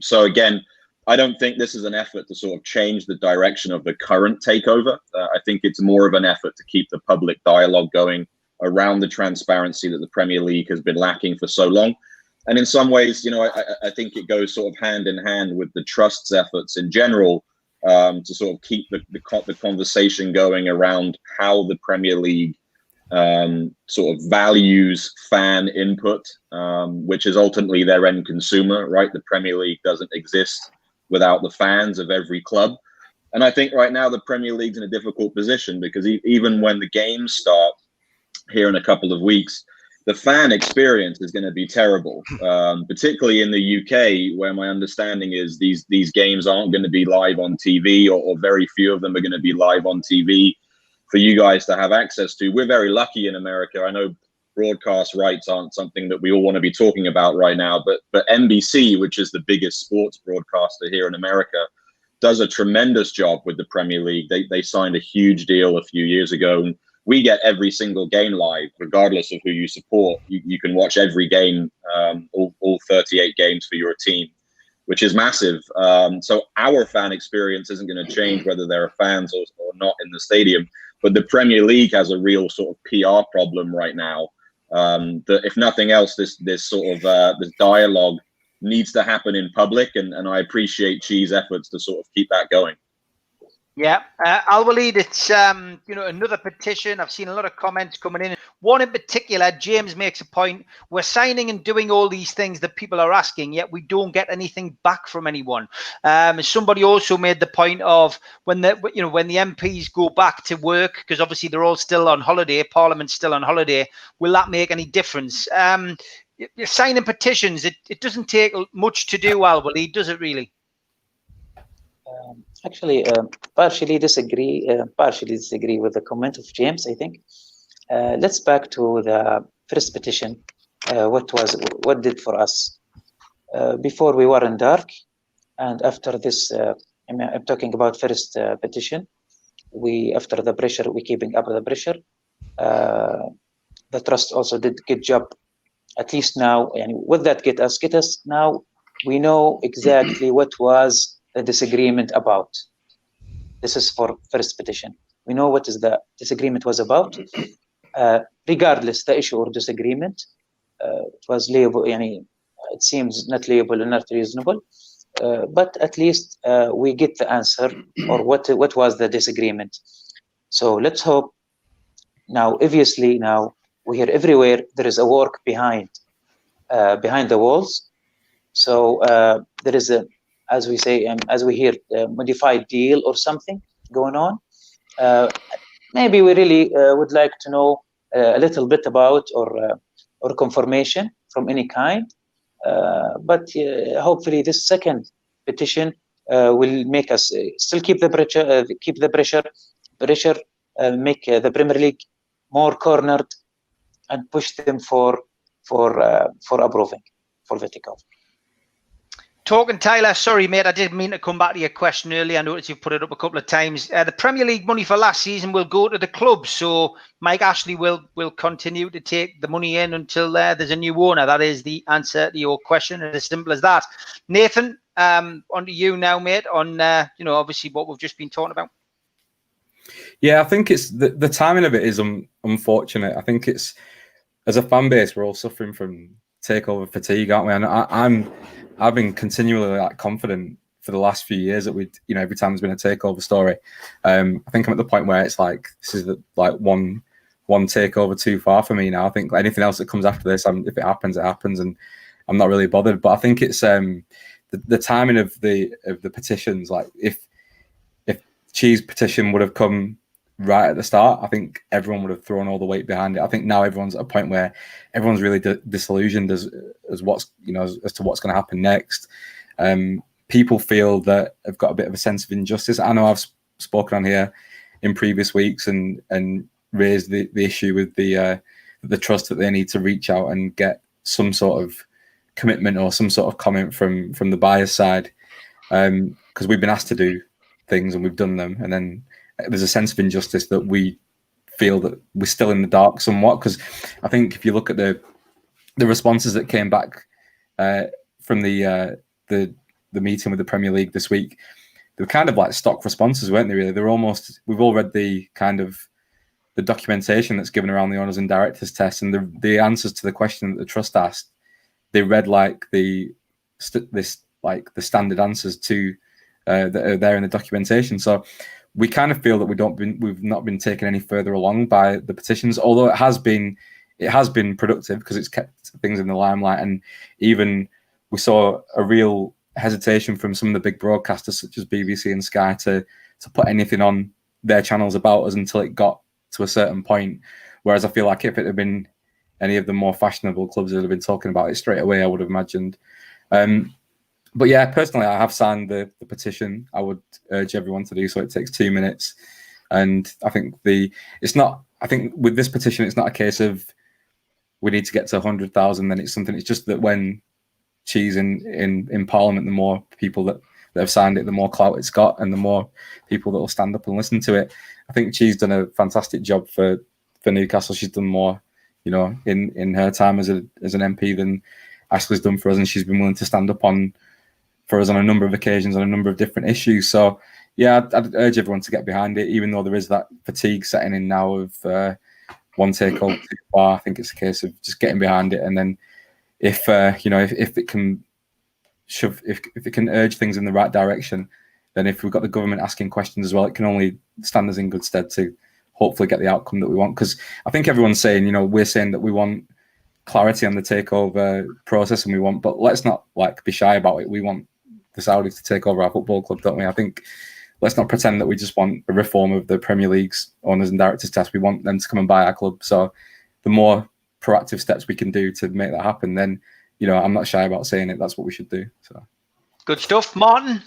So again, I don't think this is an effort to sort of change the direction of the current takeover. I think it's more of an effort to keep the public dialogue going around the transparency that the Premier League has been lacking for so long. And in some ways, I think it goes sort of hand in hand with the trust's efforts in general to sort of keep the conversation going around how the Premier League sort of values fan input, which is ultimately their end consumer, right? The Premier League doesn't exist without the fans of every club. And I think right now the Premier League's in a difficult position, because even when the games start here in a couple of weeks, the fan experience is going to be terrible, particularly in the UK, where my understanding is these games aren't going to be live on TV, or very few of them are going to be live on TV for you guys to have access to. We're very lucky in America. I know broadcast rights aren't something that we all want to be talking about right now, but NBC, which is the biggest sports broadcaster here in America, does a tremendous job with the Premier League. They signed a huge deal a few years ago, and we get every single game live, regardless of who you support. You can watch every game, all 38 games for your team, which is massive. So our fan experience isn't going to change whether there are fans or not in the stadium. But the Premier League has a real sort of PR problem right now, that if nothing else, this sort of this dialogue needs to happen in public, and I appreciate Chi's efforts to sort of keep that going. Yeah, Al-Walid, it's another petition. I've seen a lot of comments coming in. One in particular, James makes a point. We're signing and doing all these things that people are asking, yet we don't get anything back from anyone. Somebody also made the point of when the MPs go back to work, because obviously they're all still on holiday, Parliament's still on holiday. Will that make any difference? You're signing petitions. It doesn't take much to do, Al-Walid, does it really? Actually, partially disagree with the comment of James, I think. Let's back to the first petition. What did for us? Before we were in dark, and after this, I'm talking about first petition. After the pressure, we keeping up the pressure. The trust also did a good job. At least now, and what that get us now, we know exactly what was the disagreement about. This is for first petition. We know what is the disagreement was about. Regardless the issue or disagreement, it was liable. It seems not liable and not reasonable, but at least we get the answer or what was the disagreement. So let's hope. Now, obviously, now we hear everywhere there is a work behind the walls. So there is a, as we say, as we hear, modified deal or something going on. Maybe we really would like to know a little bit about or confirmation from any kind. But hopefully, this second petition will make us still keep the pressure, make the Premier League more cornered, and push them for approving for the takeover. Talking Tyler, sorry mate, I didn't mean to come back to your question earlier. I noticed you've put it up a couple of times. The Premier League money for last season will go to the club, so Mike Ashley will continue to take the money in until there's a new owner. That is the answer to your question. It's as simple as that. Nathan, on to you now, mate. On obviously what we've just been talking about. Yeah, I think it's the timing of it is unfortunate. I think it's, as a fan base, we're all suffering from takeover fatigue, aren't we? And I've been continually confident for the last few years that every time there's been a takeover story. I think I'm at the point where it's like this is one takeover too far for me now. I think anything else that comes after this, if it happens, it happens, and I'm not really bothered. But I think it's the timing of the petitions. Like if Chi's petition would have come right at the start, I think everyone would have thrown all the weight behind it. I think now everyone's at a point where everyone's really disillusioned as what's as to what's going to happen next. People feel that they've got a bit of a sense of injustice. I know I've spoken on here in previous weeks and raised the issue with the trust that they need to reach out and get some sort of commitment or some sort of comment from the buyer's side, because we've been asked to do things and we've done them, and then there's a sense of injustice that we feel that we're still in the dark somewhat. Because I think if you look at the responses that came back from the meeting with the Premier League this week, they were kind of like stock responses, weren't they? Really, they're almost. We've all read the kind of the documentation that's given around the owners and directors test, and the answers to the question that the trust asked, they read like the standard answers to that are there in the documentation. So we kind of feel that we've not been taken any further along by the petitions, although it has been productive because it's kept things in the limelight. And even we saw a real hesitation from some of the big broadcasters such as BBC and Sky to put anything on their channels about us until it got to a certain point. Whereas I feel like if it had been any of the more fashionable clubs that have been talking about it straight away, I would have imagined. But yeah, personally, I have signed the petition. I would urge everyone to do so. It takes 2 minutes. And I think with this petition, it's not a case of we need to get to 100,000, then it's just that when Chi's in Parliament, the more people that have signed it, the more clout it's got and the more people that will stand up and listen to it. I think Chi's done a fantastic job for Newcastle. She's done more, in her time as an MP than Ashley's done for us, and she's been willing to stand up for us on a number of occasions on a number of different issues. So yeah, I'd urge everyone to get behind it, even though there is that fatigue setting in now of one takeover too far. I think it's a case of just getting behind it, and then if it can if it can urge things in the right direction, then if we've got the government asking questions as well, it can only stand us in good stead to hopefully get the outcome that we want. Because I think everyone's saying, we're saying that we want clarity on the takeover process, and we want, but let's not be shy about it. We want the Saudis to take over our football club, don't we? I think let's not pretend that we just want a reform of the Premier League's owners and directors test. We want them to come and buy our club. So the more proactive steps we can do to make that happen, then I'm not shy about saying it. That's what we should do. So good stuff, Martin.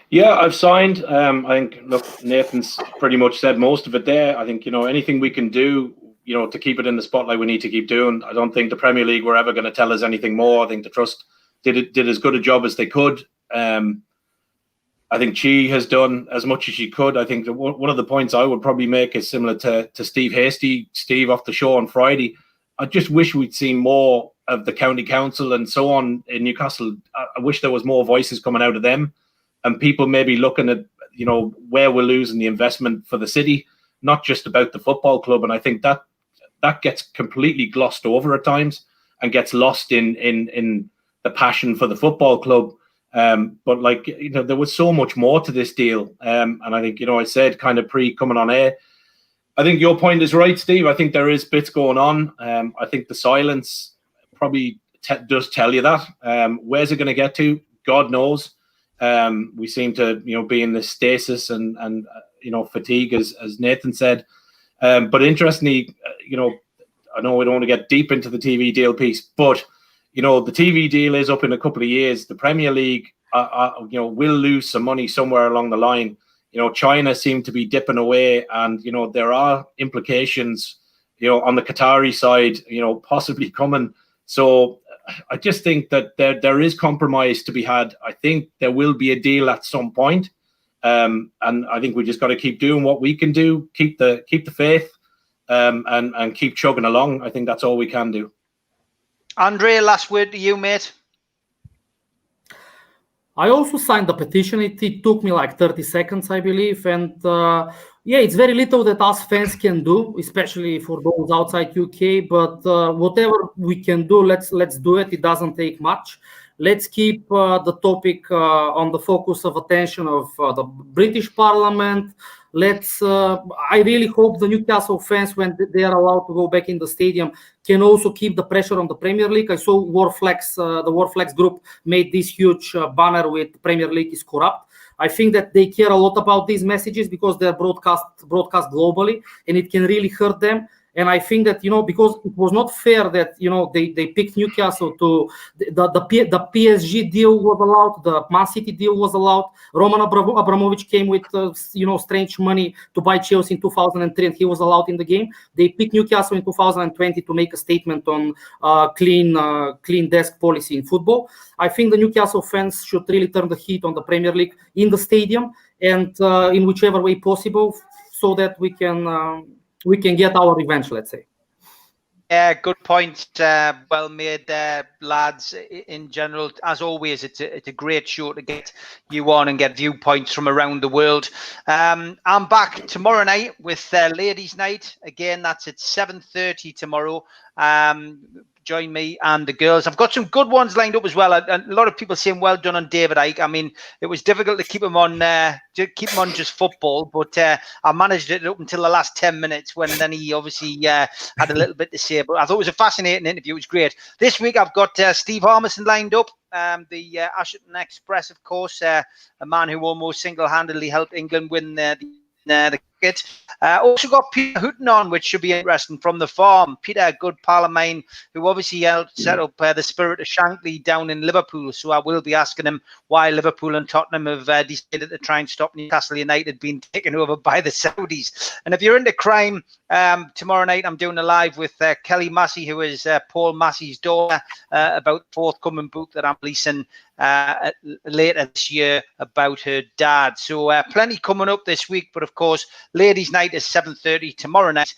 Yeah, I've signed. I think, look, Nathan's pretty much said most of it there. I think, anything we can do, to keep it in the spotlight, we need to keep doing. I don't think the Premier League were ever going to tell us anything more. I think the Trust did as good a job as they could. I think she has done as much as she could. I think that one of the points I would probably make is similar to Steve Hasty, Steve off the show on Friday. I just wish we'd seen more of the county council and so on in Newcastle. I wish there was more voices coming out of them, and people maybe looking at, where we're losing the investment for the city, not just about the football club. And I think that gets completely glossed over at times and gets lost in the passion for the football club. But there was so much more to this deal. And I think, I said kind of coming on air, I think your point is right, Steve. I think there is bits going on. I think the silence probably does tell you that. Where's it going to get to? God knows. We seem to, be in this stasis and fatigue, as Nathan said. But interestingly, I know we don't want to get deep into the TV deal piece, but the TV deal is up in a couple of years. The Premier League, will lose some money somewhere along the line. China seemed to be dipping away, and there are implications, on the Qatari side, possibly coming. So I just think that there is compromise to be had. I think there will be a deal at some point, and I think we just got to keep doing what we can do, keep the faith, and keep chugging along. I think that's all we can do. Andre, last word to you, mate. I also signed the petition. It took me like 30 seconds, I believe. And it's very little that us fans can do, especially for those outside UK. But whatever we can do, let's do it. It doesn't take much. Let's keep the topic on the focus of attention of the British Parliament. I really hope the Newcastle fans, when they are allowed to go back in the stadium, can also keep the pressure on the Premier League. I saw the Warflex group made this huge banner with Premier League is corrupt. I think that they care a lot about these messages because they're broadcast globally, and it can really hurt them. And I think that, because it was not fair that, they picked Newcastle to the PSG deal was allowed, the Man City deal was allowed. Roman Abramovich came with, strange money to buy Chelsea in 2003, and he was allowed in the game. They picked Newcastle in 2020 to make a statement on clean desk policy in football. I think the Newcastle fans should really turn the heat on the Premier League in the stadium and in whichever way possible, so that we can get our revenge, let's say. Yeah, good point. Well made, lads. In general, as always, it's a great show to get you on and get viewpoints from around the world. I'm back tomorrow night with Ladies' Night. Again, that's at 7:30 tomorrow. Join me and the girls. I've got some good ones lined up as well. A lot of people saying well done on David Icke. I mean, it was difficult to keep him on just football, but I managed it up until the last 10 minutes when then he obviously had a little bit to say. But I thought it was a fascinating interview. It was great. This week I've got Steve Harmison lined up, the Ashton Express, of course, a man who almost single-handedly helped England win the cricket. Also got Peter Hooton on, which should be interesting, from the farm. Peter, a good pal of mine, who obviously helped set up the Spirit of Shankly down in Liverpool. So I will be asking him why Liverpool and Tottenham have decided to try and stop Newcastle United being taken over by the Saudis. And if you're into crime, tomorrow night I'm doing a live with Kelly Massey, who is Paul Massey's daughter, about the forthcoming book that I'm releasing later this year about her dad. So plenty coming up this week, but of course Ladies' Night is 7:30 tomorrow night.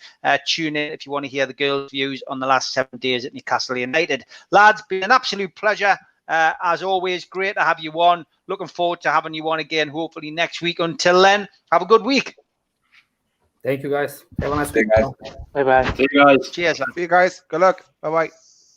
Tune in if you want to hear the girls' views on the last 7 days at Newcastle United. Lads, been an absolute pleasure as always. Great to have you on. Looking forward to having you on again hopefully next week. Until then, have a good week. Thank you, guys. Have a nice See you week. guys. Bye bye. See you guys. Cheers, man. See you guys. Good luck. Bye bye.